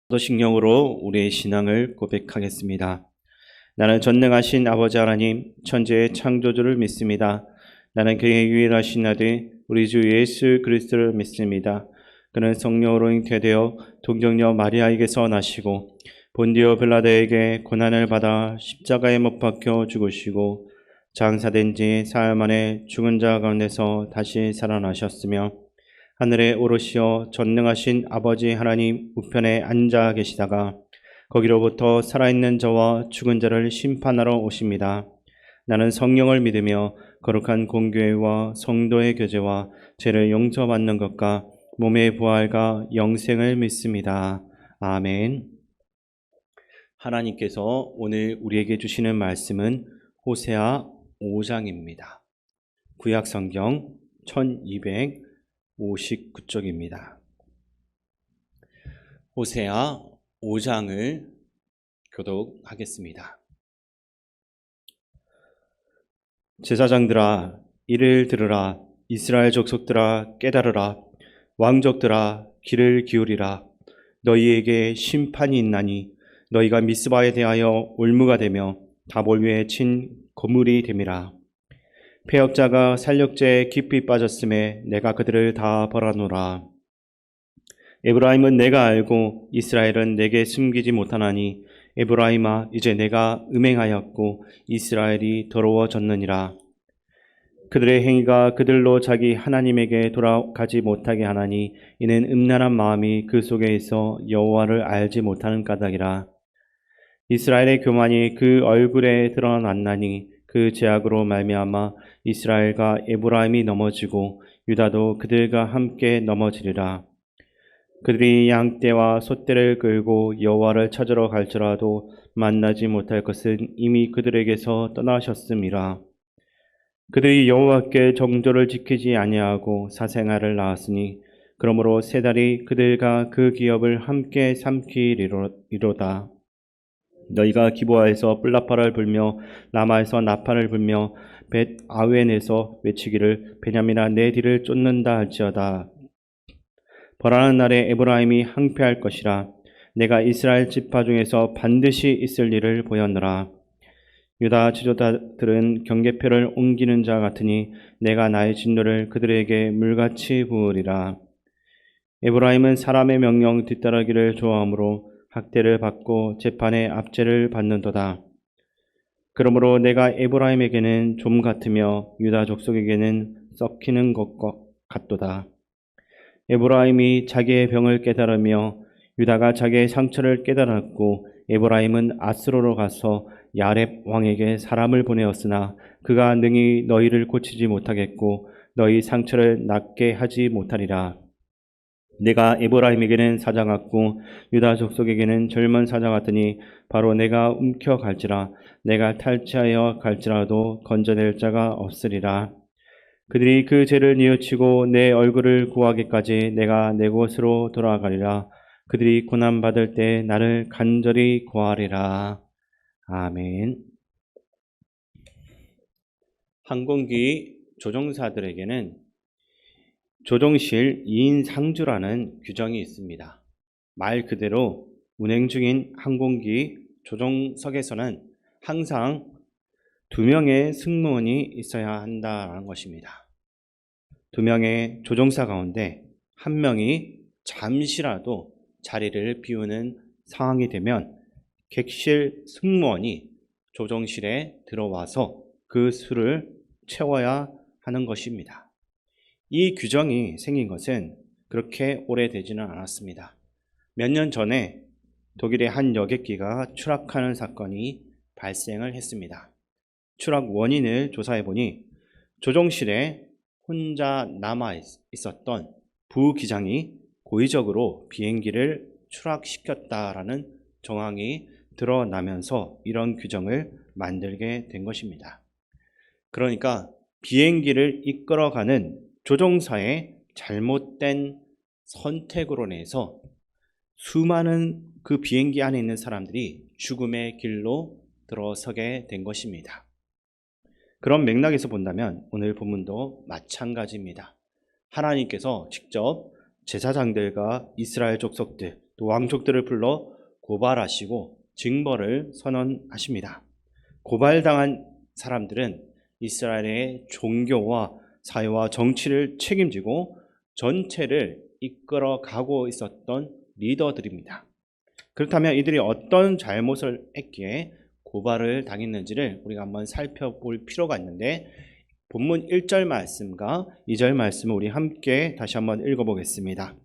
사도신경으로 우리의 신앙을 고백하겠습니다. 나는 전능하신 아버지 하나님, 천지의 창조주를 믿습니다. 나는 그의 유일하신 아들, 우리 주 예수 그리스도를 믿습니다. 그는 성령으로 잉태되어 동정녀 마리아에게서 나시고 본디오 빌라도에게 고난을 받아 십자가에 못 박혀 죽으시고 장사된 지 사흘 만에 죽은 자 가운데서 다시 살아나셨으며 하늘에 오르시어 전능하신 아버지 하나님 우편에 앉아 계시다가 거기로부터 살아있는 자와 죽은 자를 심판하러 오십니다. 나는 성령을 믿으며 거룩한 공교회와 성도의 교제와 죄를 용서받는 것과 몸의 부활과 영생을 믿습니다. 아멘. 하나님께서 오늘 우리에게 주시는 말씀은 호세아 5장입니다. 구약성경 1259쪽입니다. 호세아 5장을 교독하겠습니다. 제사장들아, 이를 들으라. 이스라엘 족속들아, 깨달으라. 왕족들아, 귀를 기울이라. 너희에게 심판이 있나니 너희가 미스바에 대하여 올무가 되며 다볼 위에 친 거물이 됨이라. 패역자가 살력제에 깊이 빠졌음에 내가 그들을 다 벌하노라. 에브라임은 내가 알고 이스라엘은 내게 숨기지 못하나니 에브라임아, 이제 내가 음행하였고 이스라엘이 더러워졌느니라. 그들의 행위가 그들로 자기 하나님에게 돌아가지 못하게 하나니 이는 음란한 마음이 그 속에 있어 여호와를 알지 못하는 까닭이라. 이스라엘의 교만이 그 얼굴에 드러났나니 그 죄악으로 말미암아 이스라엘과 에브라임이 넘어지고 유다도 그들과 함께 넘어지리라. 그들이 양떼와 소떼를 끌고 여호와를 찾으러 갈지라도 만나지 못할 것은 이미 그들에게서 떠나셨음이라. 그들이 여호와께 정조를 지키지 아니하고 사생아를 낳았으니 그러므로 세 달이 그들과 그 기업을 함께 삼키리로다. 너희가 기브아에서 뿔나파를 불며 라마에서 나팔을 불며 벳 아웬에서 외치기를 베냐민아 내 뒤를 쫓는다 할지어다. 벌하는 날에 에브라임이 항폐할 것이라. 내가 이스라엘 지파 중에서 반드시 있을 일을 보였노라. 유다 지도자들은 경계표를 옮기는 자 같으니 내가 나의 진노를 그들에게 물같이 부으리라. 에브라임은 사람의 명령 뒤따르기를 좋아하므로 학대를 받고 재판의 압제를 받는도다. 그러므로 내가 에브라임에게는 좀 같으며 유다 족속에게는 썩히는 것 같도다. 에브라임이 자기의 병을 깨달으며 유다가 자기의 상처를 깨달았고 에브라임은 아스로로 가서 야렙 왕에게 사람을 보내었으나 그가 능히 너희를 고치지 못하겠고 너희 상처를 낫게 하지 못하리라. 내가 에브라임에게는 사자 같고 유다 족속에게는 젊은 사자 같으니 바로 내가 움켜갈지라. 내가 탈취하여 갈지라도 건져낼 자가 없으리라. 그들이 그 죄를 뉘우치고 내 얼굴을 구하기까지 내가 내 곳으로 돌아가리라. 그들이 고난받을 때 나를 간절히 구하리라. 아멘. 항공기 조종사들에게는 조종실 2인 상주라는 규정이 있습니다. 말 그대로 운행 중인 항공기 조종석에서는 항상 2명의 승무원이 있어야 한다는 것입니다. 2명의 조종사 가운데 1명이 잠시라도 자리를 비우는 상황이 되면 객실 승무원이 조종실에 들어와서 그 수를 채워야 하는 것입니다. 이 규정이 생긴 것은 그렇게 오래되지는 않았습니다. 몇 년 전에 독일의 한 여객기가 추락하는 사건이 발생을 했습니다. 추락 원인을 조사해 보니 조종실에 혼자 남아 있었던 부기장이 고의적으로 비행기를 추락시켰다라는 정황이 드러나면서 이런 규정을 만들게 된 것입니다. 그러니까 비행기를 이끌어가는 조종사의 잘못된 선택으로 인해서 수많은 그 비행기 안에 있는 사람들이 죽음의 길로 들어서게 된 것입니다. 그런 맥락에서 본다면 오늘 본문도 마찬가지입니다. 하나님께서 직접 제사장들과 이스라엘 족속들 또 왕족들을 불러 고발하시고 징벌을 선언하십니다. 고발당한 사람들은 이스라엘의 종교와 사회와 정치를 책임지고 전체를 이끌어 가고 있었던 리더들입니다. 그렇다면 이들이 어떤 잘못을 했기에 고발을 당했는지를 우리가 한번 살펴볼 필요가 있는데, 본문 1절 말씀과 2절 말씀을 우리 함께 다시 한번 읽어보겠습니다.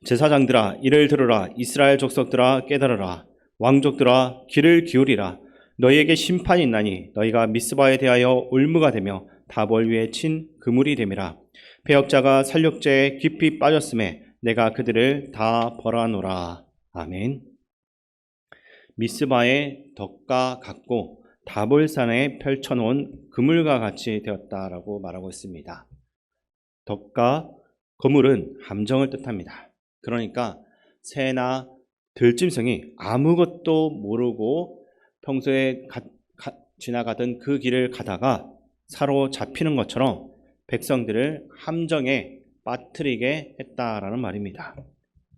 제사장들아 이를 들으라. 이스라엘 족속들아 깨달으라. 왕족들아 귀를 기울이라. 너희에게 심판이 있나니 너희가 미스바에 대하여 올무가 되며 다볼 위에 친 그물이 됨이라. 패역자가 살육죄에 깊이 빠졌음에 내가 그들을 다 벌하노라. 아멘. 미스바의 덕과 같고 다볼산에 펼쳐놓은 그물과 같이 되었다라고 말하고 있습니다. 덕과 그물은 함정을 뜻합니다. 그러니까 새나 들짐승이 아무것도 모르고 평소에 지나가던 그 길을 가다가 사로잡히는 것처럼 백성들을 함정에 빠뜨리게 했다라는 말입니다.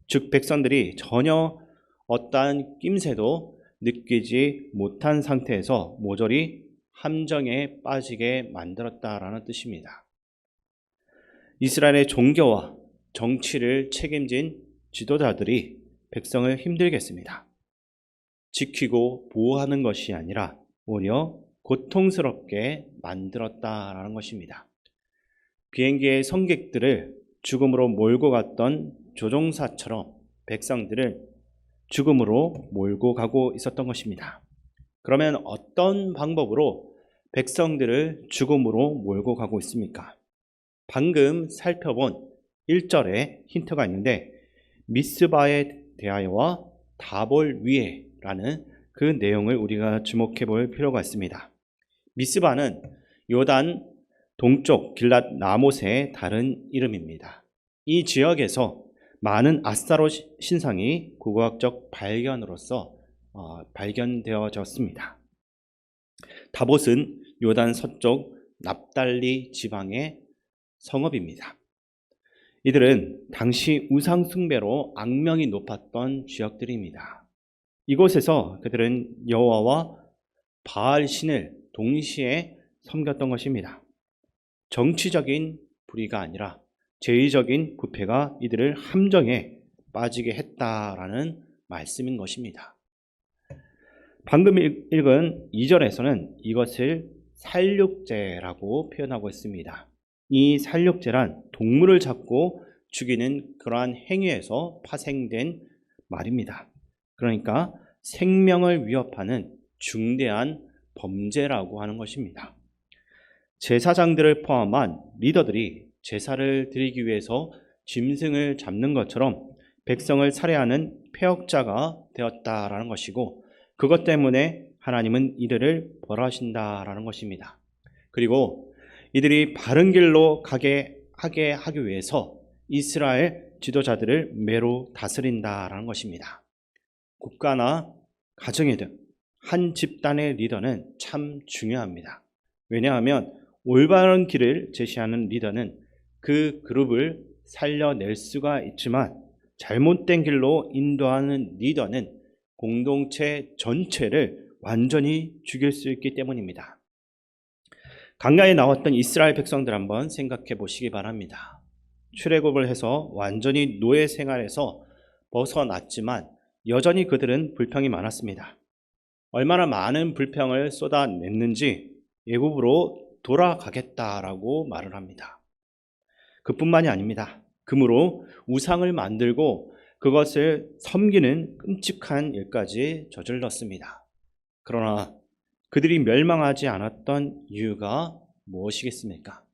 즉 백성들이 전혀 어떠한 낌새도 느끼지 못한 상태에서 모조리 함정에 빠지게 만들었다라는 뜻입니다. 이스라엘의 종교와 정치를 책임진 지도자들이 백성을 힘들게 했습니다. 지키고 보호하는 것이 아니라 오히려 고통스럽게 만들었다라는 것입니다. 비행기의 승객들을 죽음으로 몰고 갔던 조종사처럼 백성들을 죽음으로 몰고 가고 있었던 것입니다. 그러면 어떤 방법으로 백성들을 죽음으로 몰고 가고 있습니까? 방금 살펴본 1절에 힌트가 있는데 미스바에 대하여와 다볼 위에 라는 그 내용을 우리가 주목해 볼 필요가 있습니다. 미스바는 요단 동쪽 길랏 라못의 다른 이름입니다. 이 지역에서 많은 아스타롯 신상이 국어학적 발견으로서 발견되어졌습니다. 다봇은 요단 서쪽 납달리 지방의 성읍입니다. 이들은 당시 우상 숭배로 악명이 높았던 지역들입니다. 이곳에서 그들은 여호와와 바알 신을 동시에 섬겼던 것입니다. 정치적인 불의가 아니라 죄의적인 부패가 이들을 함정에 빠지게 했다라는 말씀인 것입니다. 방금 읽은 2절에서는 이것을 살육죄라고 표현하고 있습니다. 이 살육죄란 동물을 잡고 죽이는 그러한 행위에서 파생된 말입니다. 그러니까 생명을 위협하는 중대한 범죄라고 하는 것입니다. 제사장들을 포함한 리더들이 제사를 드리기 위해서 짐승을 잡는 것처럼 백성을 살해하는 패역자가 되었다라는 것이고, 그것 때문에 하나님은 이들을 벌하신다라는 것입니다. 그리고 이들이 바른 길로 가게 하기 위해서 이스라엘 지도자들을 매로 다스린다라는 것입니다. 국가나 가정이든 한 집단의 리더는 참 중요합니다. 왜냐하면 올바른 길을 제시하는 리더는 그 그룹을 살려낼 수가 있지만, 잘못된 길로 인도하는 리더는 공동체 전체를 완전히 죽일 수 있기 때문입니다. 강가에 나왔던 이스라엘 백성들 한번 생각해 보시기 바랍니다. 출애굽을 해서 완전히 노예 생활에서 벗어났지만 여전히 그들은 불평이 많았습니다. 얼마나 많은 불평을 쏟아냈는지 애굽으로 돌아가겠다라고 말을 합니다. 그뿐만이 아닙니다. 금으로 우상을 만들고 그것을 섬기는 끔찍한 일까지 저질렀습니다. 그러나 그들이 멸망하지 않았던 이유가 무엇이겠습니까?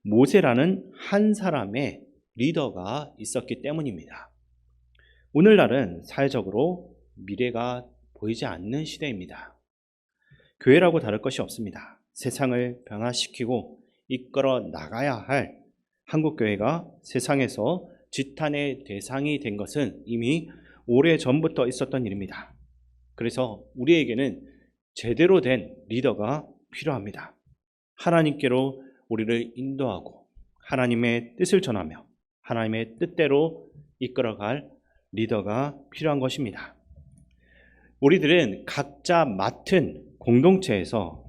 모세라는 한 사람의 리더가 있었기 때문입니다. 오늘날은 사회적으로 미래가 보이지 않는 시대입니다. 교회라고 다를 것이 없습니다. 세상을 변화시키고 이끌어 나가야 할 한국교회가 세상에서 지탄의 대상이 된 것은 이미 오래전부터 있었던 일입니다. 그래서 우리에게는 제대로 된 리더가 필요합니다. 하나님께로 우리를 인도하고 하나님의 뜻을 전하며 하나님의 뜻대로 이끌어갈 리더가 필요한 것입니다. 우리들은 각자 맡은 공동체에서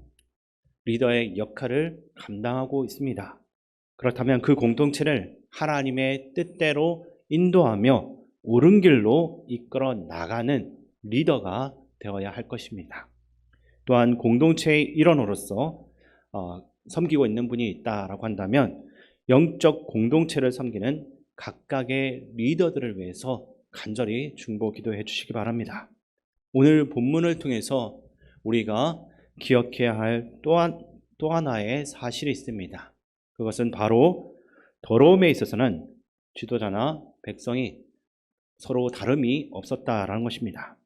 리더의 역할을 감당하고 있습니다. 그렇다면 그 공동체를 하나님의 뜻대로 인도하며 옳은 길로 이끌어 나가는 리더가 되어야 할 것입니다. 또한 공동체의 일원으로서 섬기고 있는 분이 있다라고 한다면 영적 공동체를 섬기는 각각의 리더들을 위해서 간절히 중보 기도해 주시기 바랍니다. 오늘 본문을 통해서 우리가 기억해야 할 또 하나의 사실이 있습니다. 그것은 바로 더러움에 있어서는 지도자나 백성이 서로 다름이 없었다라는 것입니다.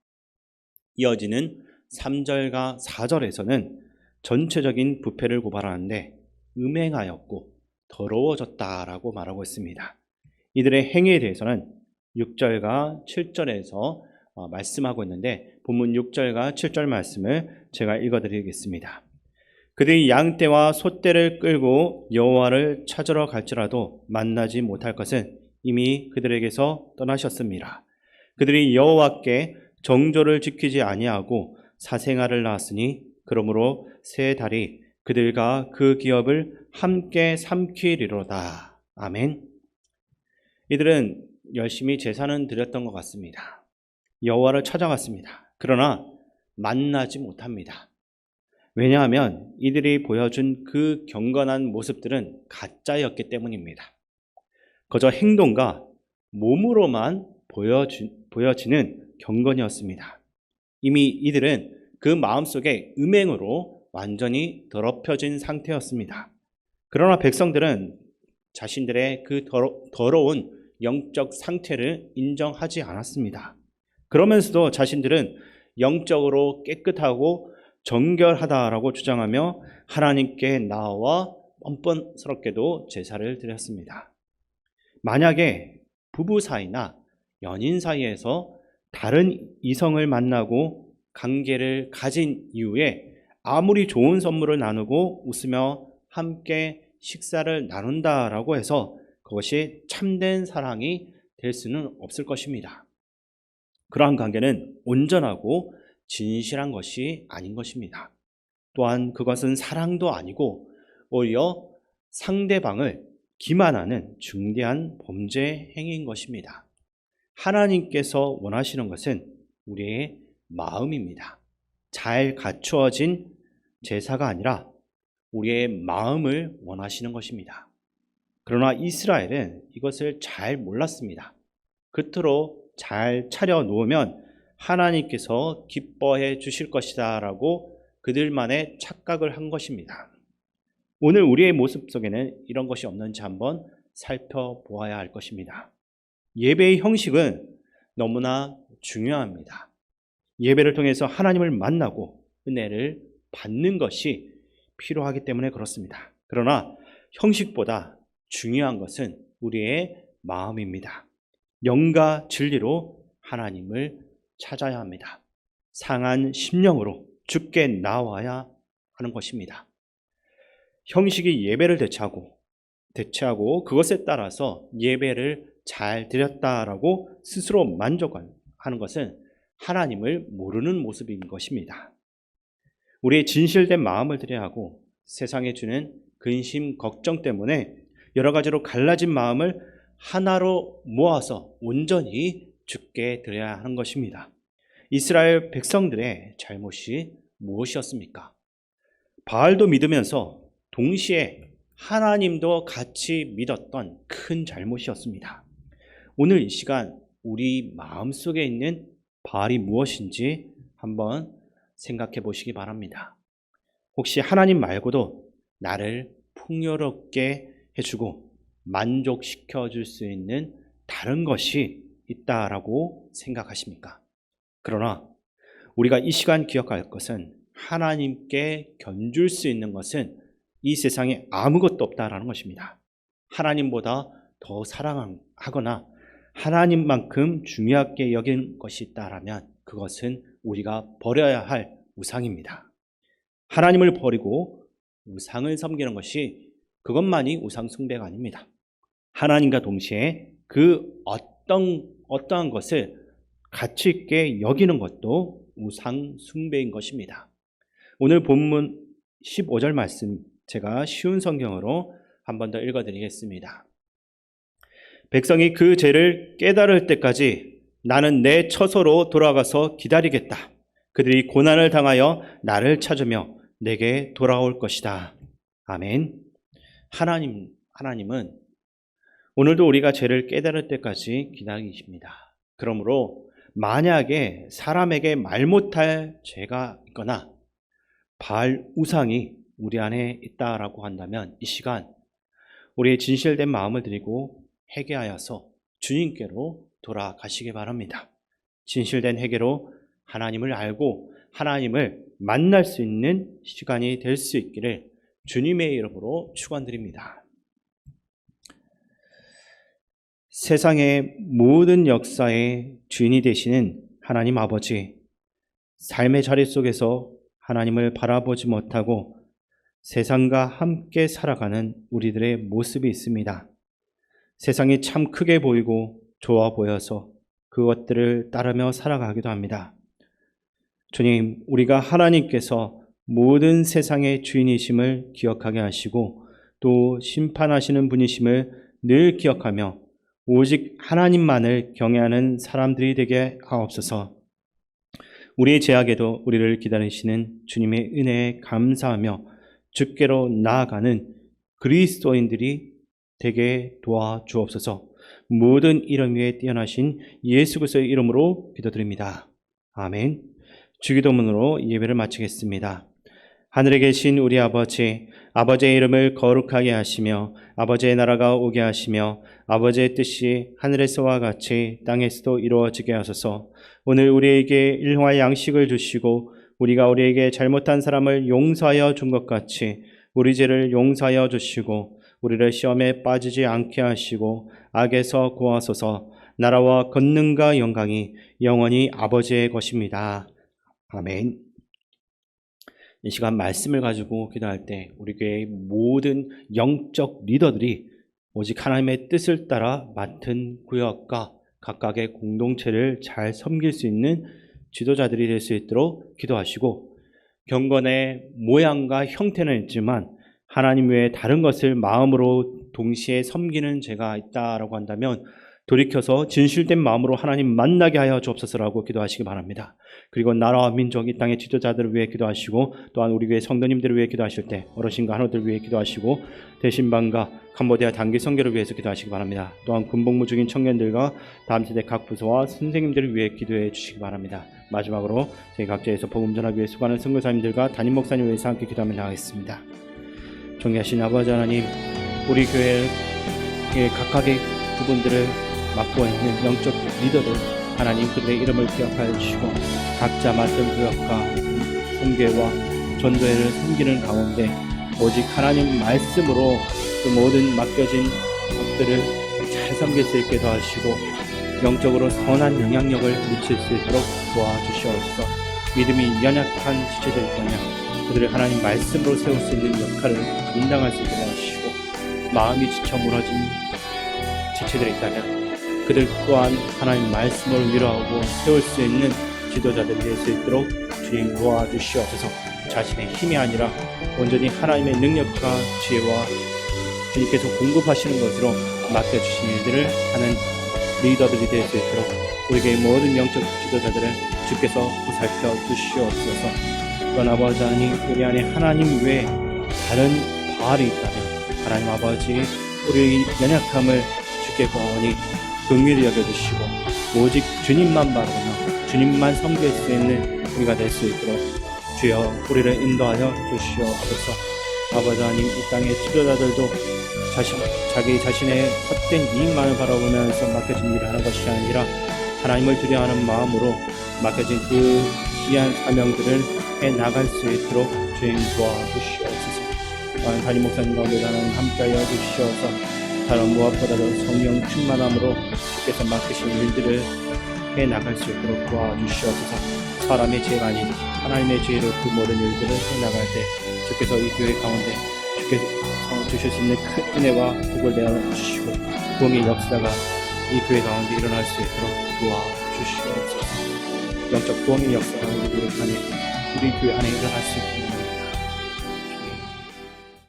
이어지는 3절과 4절에서는 전체적인 부패를 고발하는데 음행하였고 더러워졌다라고 말하고 있습니다. 이들의 행위에 대해서는 6절과 7절에서 말씀하고 있는데 본문 6절과 7절 말씀을 제가 읽어드리겠습니다. 그들이 양떼와 소떼를 끌고 여호와를 찾으러 갈지라도 만나지 못할 것은 이미 그들에게서 떠나셨습니다. 그들이 여호와께 정조를 지키지 아니하고 사생아를 낳았으니 그러므로 세 달이 그들과 그 기업을 함께 삼키리로다. 아멘. 이들은 열심히 제사는 드렸던 것 같습니다. 여호와를 찾아갔습니다. 그러나 만나지 못합니다. 왜냐하면 이들이 보여준 그 경건한 모습들은 가짜였기 때문입니다. 그저 행동과 몸으로만 보여지는 경건이었습니다. 이미 이들은 그 마음속에 음행으로 완전히 더럽혀진 상태였습니다. 그러나 백성들은 자신들의 그 더러운 영적 상태를 인정하지 않았습니다. 그러면서도 자신들은 영적으로 깨끗하고 정결하다라고 주장하며 하나님께 나와 뻔뻔스럽게도 제사를 드렸습니다. 만약에 부부 사이나 연인 사이에서 다른 이성을 만나고 관계를 가진 이후에 아무리 좋은 선물을 나누고 웃으며 함께 식사를 나눈다라고 해서 그것이 참된 사랑이 될 수는 없을 것입니다. 그러한 관계는 온전하고 진실한 것이 아닌 것입니다. 또한 그것은 사랑도 아니고 오히려 상대방을 기만하는 중대한 범죄 행위인 것입니다. 하나님께서 원하시는 것은 우리의 마음입니다. 잘 갖추어진 제사가 아니라 우리의 마음을 원하시는 것입니다. 그러나 이스라엘은 이것을 잘 몰랐습니다. 겉으로 잘 차려 놓으면 하나님께서 기뻐해 주실 것이다 라고 그들만의 착각을 한 것입니다. 오늘 우리의 모습 속에는 이런 것이 없는지 한번 살펴보아야 할 것입니다. 예배의 형식은 너무나 중요합니다. 예배를 통해서 하나님을 만나고 은혜를 받는 것이 필요하기 때문에 그렇습니다. 그러나 형식보다 중요한 것은 우리의 마음입니다. 영과 진리로 하나님을 찾아야 합니다. 상한 심령으로 주께 나와야 하는 것입니다. 형식이 예배를 대체하고 그것에 따라서 예배를 잘 드렸다라고 스스로 만족하는 것은 하나님을 모르는 모습인 것입니다. 우리의 진실된 마음을 드려야 하고 세상에 주는 근심, 걱정 때문에 여러 가지로 갈라진 마음을 하나로 모아서 온전히 주께 드려야 하는 것입니다. 이스라엘 백성들의 잘못이 무엇이었습니까? 바알도 믿으면서 동시에 하나님도 같이 믿었던 큰 잘못이었습니다. 오늘 이 시간 우리 마음속에 있는 바알이 무엇인지 한번 생각해 보시기 바랍니다. 혹시 하나님 말고도 나를 풍요롭게 해주고 만족시켜 줄 수 있는 다른 것이 있다라고 생각하십니까? 그러나 우리가 이 시간 기억할 것은 하나님께 견줄 수 있는 것은 이 세상에 아무것도 없다라는 것입니다. 하나님보다 더 사랑하거나 하나님만큼 중요하게 여긴 것이 있다라면 그것은 우리가 버려야 할 우상입니다. 하나님을 버리고 우상을 섬기는 것이 그것만이 우상 숭배가 아닙니다. 하나님과 동시에 그 어떠한 것을 가치 있게 여기는 것도 우상 숭배인 것입니다. 오늘 본문 15절 말씀 제가 쉬운 성경으로 한 번 더 읽어드리겠습니다. 백성이 그 죄를 깨달을 때까지 나는 내 처소로 돌아가서 기다리겠다. 그들이 고난을 당하여 나를 찾으며 내게 돌아올 것이다. 아멘. 하나님은 오늘도 우리가 죄를 깨달을 때까지 기다리십니다. 그러므로 만약에 사람에게 말 못할 죄가 있거나 바알 우상이 우리 안에 있다라고 한다면 이 시간 우리의 진실된 마음을 드리고 회개하여서 주님께로 돌아가시기 바랍니다. 진실된 회개로 하나님을 알고 하나님을 만날 수 있는 시간이 될 수 있기를 주님의 이름으로 축원드립니다. 세상의 모든 역사의 주인이 되시는 하나님 아버지, 삶의 자리 속에서 하나님을 바라보지 못하고 세상과 함께 살아가는 우리들의 모습이 있습니다. 세상이 참 크게 보이고 좋아 보여서 그것들을 따르며 살아가기도 합니다. 주님, 우리가 하나님께서 모든 세상의 주인이심을 기억하게 하시고 또 심판하시는 분이심을 늘 기억하며 오직 하나님만을 경외하는 사람들이 되게 하옵소서. 우리의 죄악에도 우리를 기다리시는 주님의 은혜에 감사하며 주께로 나아가는 그리스도인들이 되게 도와주옵소서. 모든 이름 위에 뛰어나신 예수 그리스도의 이름으로 기도드립니다. 아멘. 주기도문으로 예배를 마치겠습니다. 하늘에 계신 우리 아버지, 아버지의 이름을 거룩하게 하시며 아버지의 나라가 오게 하시며 아버지의 뜻이 하늘에서와 같이 땅에서도 이루어지게 하소서. 오늘 우리에게 일용할 양식을 주시고 우리가 우리에게 잘못한 사람을 용서하여 준 것 같이 우리 죄를 용서하여 주시고 우리를 시험에 빠지지 않게 하시고 악에서 구하소서. 나라와 권능과 영광이 영원히 아버지의 것입니다. 아멘. 이 시간 말씀을 가지고 기도할 때 우리 교회의 모든 영적 리더들이 오직 하나님의 뜻을 따라 맡은 구역과 각각의 공동체를 잘 섬길 수 있는 지도자들이 될 수 있도록 기도하시고, 경건의 모양과 형태는 있지만 하나님 외에 다른 것을 마음으로 동시에 섬기는 죄가 있다라고 한다면 돌이켜서 진실된 마음으로 하나님 만나게 하여 주옵소서라고 기도하시기 바랍니다. 그리고 나라와 민족, 이 땅의 지도자들을 위해 기도하시고 또한 우리 교회 성도님들을 위해 기도하실 때 어르신과 한우들 위해 기도하시고 대신방과 캄보디아 단기 선교를 위해서 기도하시기 바랍니다. 또한 군복무 중인 청년들과 다음 세대 각 부서와 선생님들을 위해 기도해 주시기 바랍니다. 마지막으로 저희 각지에서 복음 전하기 위해 수고하는 선교사님들과 담임 목사님 위해서 함께 기도하며 나가겠습니다. 존귀하신 아버지 하나님, 우리 교회의 각각의 부분들을 맡고 있는 영적 리더들 하나님, 그들의 이름을 기억하여 주시고 각자 맡은 구역과 선교와 전도회를 섬기는 가운데 오직 하나님 말씀으로 그 모든 맡겨진 것들을 잘 섬길 수 있게 도와주시고 영적으로 선한 영향력을 미칠 수 있도록 도와주시옵소서. 믿음이 연약한 지체들 있거냐 그들을 하나님 말씀으로 세울 수 있는 역할을 감당할 수 있게 도와주시고, 마음이 지쳐 무너진 지체들이 있다면 그들 또한 하나님 말씀으로 위로하고 세울 수 있는 지도자들이 될 수 있도록 주님 도와주시옵소서. 자신의 힘이 아니라 온전히 하나님의 능력과 지혜와 주님께서 공급하시는 것으로 맡겨주신 일들을 하는 리더들이 될 수 있도록 우리에게 모든 영적 지도자들을 주께서 보살펴 주시옵소서. 또한 아버지 하나님, 우리 안에 하나님 외에 다른 바알이 있다면 하나님 아버지, 우리의 연약함을 주께 구하오니 긍휼히 여겨주시고 오직 주님만 바라보며 주님만 섬길 수 있는 우리가 될 수 있도록 주여 우리를 인도하여 주시옵소서. 아버지 하나님, 이 땅의 지도자들도 자기 자신의 헛된 이익만을 바라보면서 맡겨진 일을 하는 것이 아니라 하나님을 두려워하는 마음으로 맡겨진 그 귀한 사명들을 해나갈 수 있도록 주님 도와주시옵소서. 또한 담임 목사님 가운데 하나님 함께하여 주시옵소서. 다른 무엇보다도 성령 충만함으로 주께서 맡기신 일들을 해나갈 수 있도록 도와주시옵소서. 사람의 죄가 아닌 하나님의 죄로 그 모든 일들을 해나갈 때 주께서 이 교회 가운데 주께서 주실 수 있는 큰 은혜와 복을 내어주시고 구원의 역사가 이 교회 가운데 일어날 수 있도록 도와주시옵소서. 영적 구원의 역사가 우리 교회 안에 일어날 수 있도록